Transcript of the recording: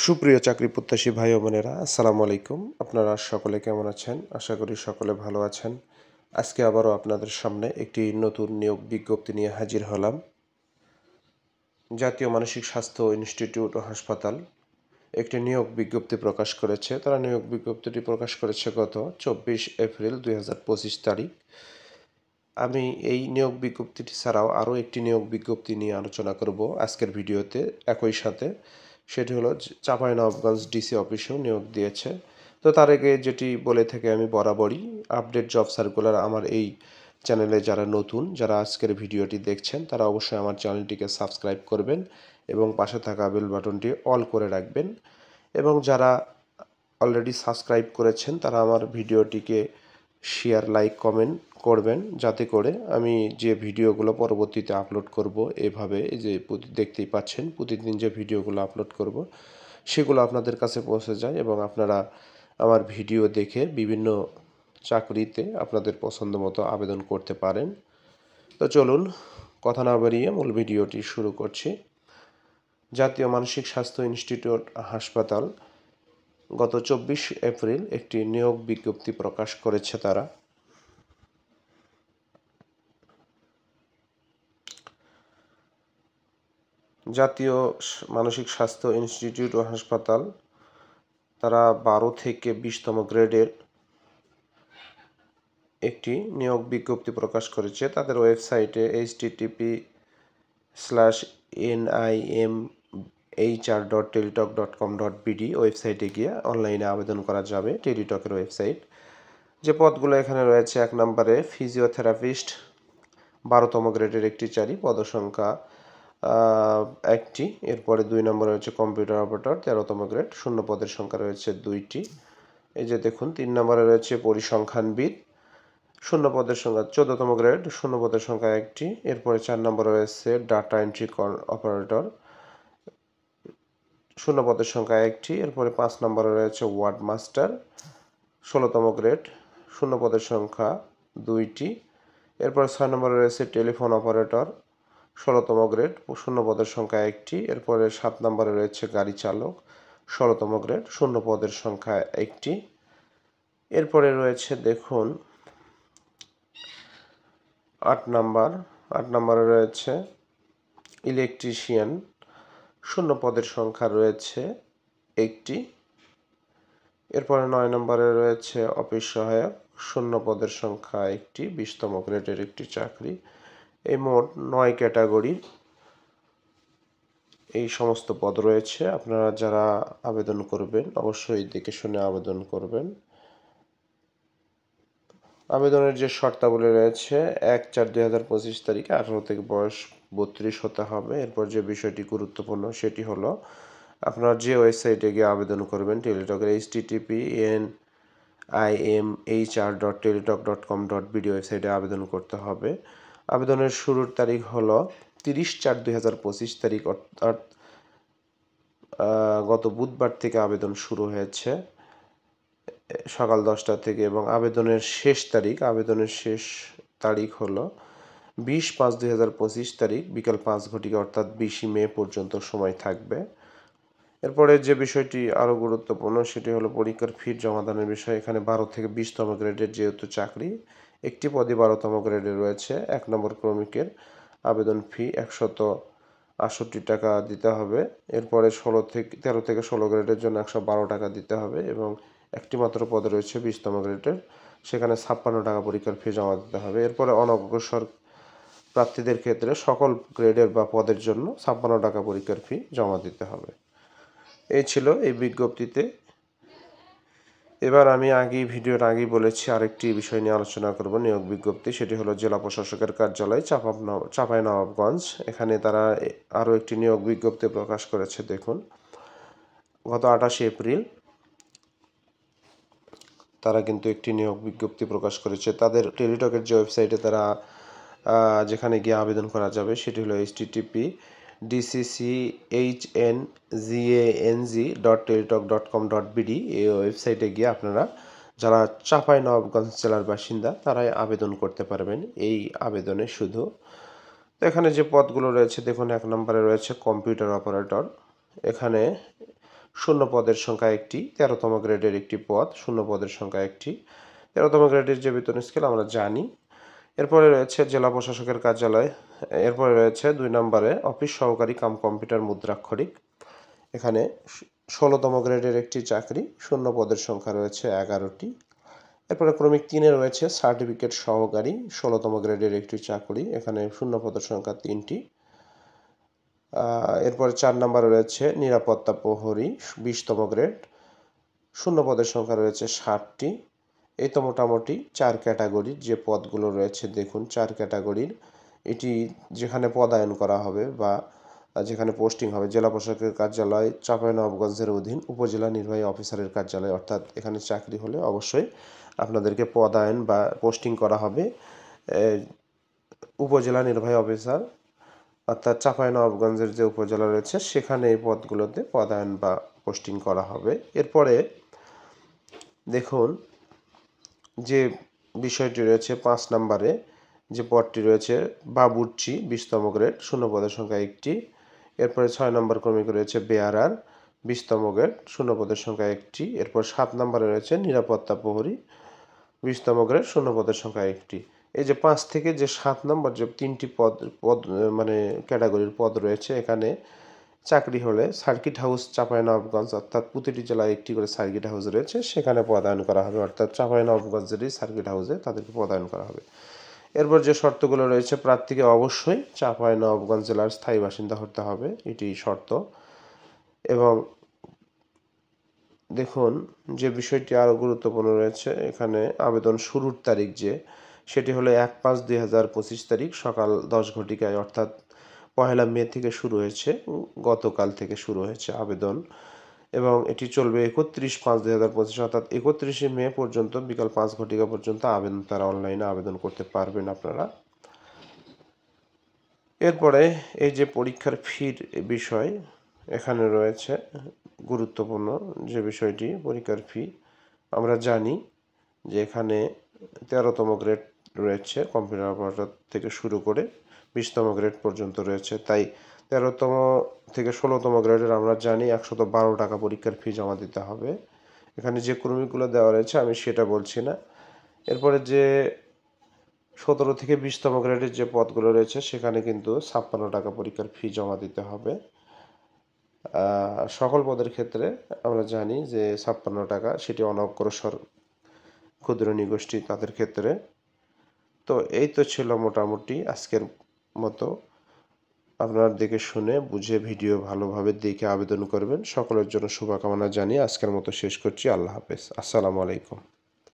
সুপ্রিয় চাকরি প্রত্যাশী ভাই ও বোনেরা, আসসালামু আলাইকুম। আপনারা সকলে কেমন আছেন? আশা করি সকলে ভালো আছেন। আজকে আবারও আপনাদের সামনে একটি নতুন নিয়োগ বিজ্ঞপ্তি নিয়ে হাজির হলাম। জাতীয় মানসিক স্বাস্থ্য ইনস্টিটিউট ও হাসপাতাল একটি নিয়োগ বিজ্ঞপ্তি প্রকাশ করেছে। তারা নিয়োগ বিজ্ঞপ্তিটি প্রকাশ করেছে গত 24 এপ্রিল 2025 তারিখ। আমি এই নিয়োগ বিজ্ঞপ্তিটি ছাড়াও আরও একটি নিয়োগ বিজ্ঞপ্তি নিয়ে আলোচনা করব আজকের ভিডিওতে একই সাথে। সেটি হলো চাঁপাইনবাবগঞ্জ ডিসি অফিসেও নিয়োগ দিয়েছে। তো তার আগে যেটি বলে থেকে আমি বরাবরই আপডেট জব সার্কুলার আমার এই চ্যানেলে যারা নতুন, যারা আজকের ভিডিওটি দেখছেন, তারা অবশ্যই আমার চ্যানেলটিকে সাবস্ক্রাইব করবেন এবং পাশে থাকা বেল বাটনটি অল করে রাখবেন। এবং যারা অলরেডি সাবস্ক্রাইব করেছেন তারা আমার ভিডিওটিকে শেয়ার, লাইক, কমেন্ট করবেন, যাতে করে আমি যে ভিডিওগুলো পরবর্তীতে আপলোড করব, এভাবে যে দেখতেই পাচ্ছেন প্রতিদিন যে ভিডিওগুলো আপলোড করব সেগুলো আপনাদের কাছে পৌঁছে যায় এবং আপনারা আমার ভিডিও দেখে বিভিন্ন চাকরিতে আপনাদের পছন্দ মতো আবেদন করতে পারেন। তো চলুন কথা না বাড়িয়ে মূল ভিডিওটি শুরু করছি। জাতীয় মানসিক স্বাস্থ্য ইনস্টিটিউট হাসপাতাল গত 24 এপ্রিল একটি নিয়োগ বিজ্ঞপ্তি প্রকাশ করেছে। তারা জাতীয় মানসিক স্বাস্থ্য ইনস্টিটিউট ও হাসপাতাল তারা 12 থেকে 20তম গ্রেডের একটি নিয়োগ বিজ্ঞপ্তি প্রকাশ করেছে। তাদের ওয়েবসাইটে http://nim.hr.teletalk.com.bd ওয়েবসাইটে গিয়ে অনলাইনে আবেদন করা যাবে। টেলিটকের ওয়েবসাইট। যে পদগুলো এখানে রয়েছে, 1 নম্বরে ফিজিওথেরাপিস্ট 12তম গ্রেডের একটি চাকরি, পদসংখ্যা 1টি। এরপরে 2 নম্বরে রয়েছে কম্পিউটার অপারেটর 13তম গ্রেড, শূন্য পদের সংখ্যা রয়েছে 2টি। এই যে দেখুন, 3 নম্বরে রয়েছে পরিসংখ্যানবিদ, শূন্য পদের সংখ্যা 14তম গ্রেড, শূন্য পদের সংখ্যা 1টি। এরপরে 4 নম্বরে রয়েছে ডাটা এন্ট্রি অপারেটর, শূন্য পদের সংখ্যা 1টি। এরপরে 5 নম্বরে রয়েছে ওয়ার্ড মাস্টার 16তম গ্রেড, শূন্য পদের সংখ্যা 2টি। এরপর 6 নম্বরে রয়েছে টেলিফোন অপারেটর 16তম গ্রেড, শূন্য পদের সংখ্যা 1টি। এরপরে 7 নম্বরে রয়েছে গাড়ি চালক 16তম গ্রেড, শূন্য পদের সংখ্যা 1টি। এরপরে রয়েছে দেখুন 8 নম্বরে রয়েছে ইলেকট্রিশিয়ান, শূন্য পদের সংখ্যা রয়েছে 1টি। এরপরে 9 নম্বরে রয়েছে অফিস সহায়ক, শূন্য পদের সংখ্যা 1টি, 20তম গ্রেডের একটি চাকরি। এই মোট 9 ক্যাটাগরির এই সমস্ত পদ রয়েছে। আপনারা যারা আবেদন করবেন অবশ্যই দেখে শুনে আবেদন করবেন। আবেদনের যে শর্তাবলী রয়েছে, 1/4/2025 তারিখে 18 থেকে বয়স 32 হতে হবে। এরপর যে বিষয়টি গুরুত্বপূর্ণ সেটি হলো আপনারা যে ওয়েবসাইটে গিয়ে আবেদন করবেন, টেলিটকের http://nim.hr.teletalk.com.bd ওয়েবসাইটে আবেদন করতে হবে। আবেদনের শুরুর তারিখ হলো 30/4/2025 তারিখ, অর্থাৎ গত বুধবার থেকে আবেদন শুরু হয়েছে সকাল 10টা থেকে, এবং আবেদনের শেষ তারিখ হলো 20/5/2025 তারিখ বিকাল 5 ঘটিকা, অর্থাৎ 20 মে পর্যন্ত সময় থাকবে। এরপরে যে বিষয়টি আরও গুরুত্বপূর্ণ সেটি হলো পরীক্ষার ফি জমাদানের বিষয়। এখানে 12 থেকে 20তম গ্রেডের যেহেতু চাকরি, একটি পদে 12তম গ্রেডে রয়েছে। 1 নম্বর ক্রমিকের আবেদন ফি 168 টাকা দিতে হবে। এরপরে 13 থেকে 16 গ্রেডের জন্য 112 টাকা দিতে হবে এবং একটি মাত্র পদ রয়েছে 20তম গ্রেডের, সেখানে 56 টাকা পরীক্ষার ফি জমা দিতে হবে। এরপরে অনগ্রসর প্রার্থীদের ক্ষেত্রে সকল গ্রেডের বা পদের জন্য 56 টাকা পরীক্ষার ফি জমা দিতে হবে। এই ছিল এই বিজ্ঞপ্তিতে। এবার আমি ভিডিওর আগেই বলেছি আরেকটি বিষয় নিয়ে আলোচনা করব, নিয়োগ বিজ্ঞপ্তি। সেটি হলো জেলা প্রশাসকের কার্যালয় চাঁপাইনবাবগঞ্জ। এখানে তারা আরও একটি নিয়োগ বিজ্ঞপ্তি প্রকাশ করেছে। দেখুন, গত 28 এপ্রিল তারা কিন্তু একটি নিয়োগ বিজ্ঞপ্তি প্রকাশ করেছে। তাদের টেলিটকের যে ওয়েবসাইটে তারা যেখানে গিয়ে আবেদন করা যাবে সেটি হলো http://dccchng.teletalk.com.bd এই ওয়েবসাইটে গিয়ে আপনারা যারা চাঁপাইনবাবগঞ্জ জেলার বাসিন্দা তারাই আবেদন করতে পারবেন এই আবেদনে শুধু। তো এখানে যে পদগুলো রয়েছে দেখুন, 1 নম্বরে রয়েছে কম্পিউটার অপারেটর। এখানে শূন্য পদের সংখ্যা একটি, 13তম গ্রেডের একটি পদ, শূন্য পদের সংখ্যা একটি। 13তম গ্রেডের যে বেতন স্কেল আমরা জানি। এরপরে রয়েছে জেলা প্রশাসকের কার্যালয়। এরপরে রয়েছে 2 নম্বরে অফিস সহকারী কাম কম্পিউটার মুদ্রাক্ষরিক। এখানে 16তম গ্রেডের একটি চাকরি, শূন্য পদের সংখ্যা রয়েছে 11টি। এরপরে ক্রমিক 3-এ রয়েছে সার্টিফিকেট সহকারী, 16তম গ্রেডের একটি চাকরি, এখানে শূন্য পদের সংখ্যা 3টি। এরপরে 4 নম্বরে রয়েছে নিরাপত্তা প্রহরী, 20তম গ্রেড, শূন্য পদের সংখ্যা রয়েছে 60টি। এই তো মোটামুটি 4 ক্যাটাগরির যে পদগুলো রয়েছে, দেখুন 4 ক্যাটাগরির। এটি যেখানে পদায়ন করা হবে বা যেখানে পোস্টিং হবে, জেলা প্রশাসকের কার্যালয় চাঁপাইনবাবগঞ্জের অধীন উপজেলা নির্বাহী অফিসারের কার্যালয়, অর্থাৎ এখানে চাকরি হলে অবশ্যই আপনাদেরকে পদায়ন বা পোস্টিং করা হবে উপজেলা নির্বাহী অফিসার, অর্থাৎ চাঁপাইনবাবগঞ্জের যে উপজেলা রয়েছে সেখানে এই পদগুলোতে পদায়ন বা পোস্টিং করা হবে। এরপরে দেখুন যে বিষয়টি রয়েছে 5 নম্বরে যে পদটি রয়েছে বাবুর্চি, 20তম গ্রেড, শূন্য পদের সংখ্যা 1টি। এরপরে 6 নম্বর ক্রমিক রয়েছে বেয়ারার, 20তম গ্রেড, শূন্য পদের সংখ্যা 1টি। এরপর 7 নম্বরে রয়েছে নিরাপত্তা প্রহরী, 20তম গ্রেড, শূন্য পদের সংখ্যা 1টি। এই যে 5 থেকে যে 7 নম্বর যে 3টি পদ মানে ক্যাটাগরির পদ রয়েছে, এখানে চাকরি হলে সার্কিট হাউস চাঁপাইনবাবগঞ্জ, অর্থাৎ প্রতিটি জেলায় একটি করে সার্কিট হাউস রয়েছে, সেখানে পদায়ন করা হবে, অর্থাৎ চাঁপাইনবাবগঞ্জেরই সার্কিট হাউসে তাদেরকে পদায়ন করা হবে। এরপর যে শর্তগুলো রয়েছে, প্রার্থীকে অবশ্যই চাঁপাইনবাবগঞ্জ জেলার স্থায়ী বাসিন্দা হতে হবে, এটি শর্ত। এবং দেখুন যে বিষয়টি আরও গুরুত্বপূর্ণ রয়েছে, এখানে আবেদন শুরুর তারিখ সেটি হলো 1/5/2025 তারিখ সকাল 10 ঘটিকায়, অর্থাৎ 1 মে থেকে শুরু হয়েছে, গতকাল থেকে শুরু হয়েছে আবেদন, এবং এটি চলবে 31/5/2025, অর্থাৎ 31 মে পর্যন্ত বিকাল 5 ঘটিকা পর্যন্ত আবেদন তারা অনলাইনে আবেদন করতে পারবেন আপনারা। এরপরে এই যে পরীক্ষার ফির বিষয় এখানে রয়েছে গুরুত্বপূর্ণ যে বিষয়টি, পরীক্ষার ফি আমরা জানি যে এখানে 13তম গ্রেড রয়েছে, কম্পিউটার অপারেটর থেকে শুরু করে 20তম গ্রেড পর্যন্ত রয়েছে, তাই 13তম থেকে 16তম গ্রেডের আমরা জানি 112 টাকা পরীক্ষার ফি জমা দিতে হবে। এখানে যে ক্রমিকগুলো দেওয়া রয়েছে আমি সেটা বলছি না। এরপরে যে 17 থেকে 20তম গ্রেডের যে পদগুলো রয়েছে সেখানে কিন্তু 56 টাকা পরীক্ষার ফি জমা দিতে হবে। সকল পদের ক্ষেত্রে আমরা জানি যে 56 টাকা, সেটি অনগ্রসর ক্ষুদ্র নিগোষ্ঠী তাদের ক্ষেত্রে। তো এই তো ছিল মোটামুটি আজকের মতো। আপনারা দেখে শুনে বুঝে ভিডিও ভালোভাবে দেখে আবেদন করবেন। সকলের জন্য শুভকামনা জানিয়ে আজকের মতো শেষ করছি। আল্লাহ হাফেজ। আসসালামু আলাইকুম।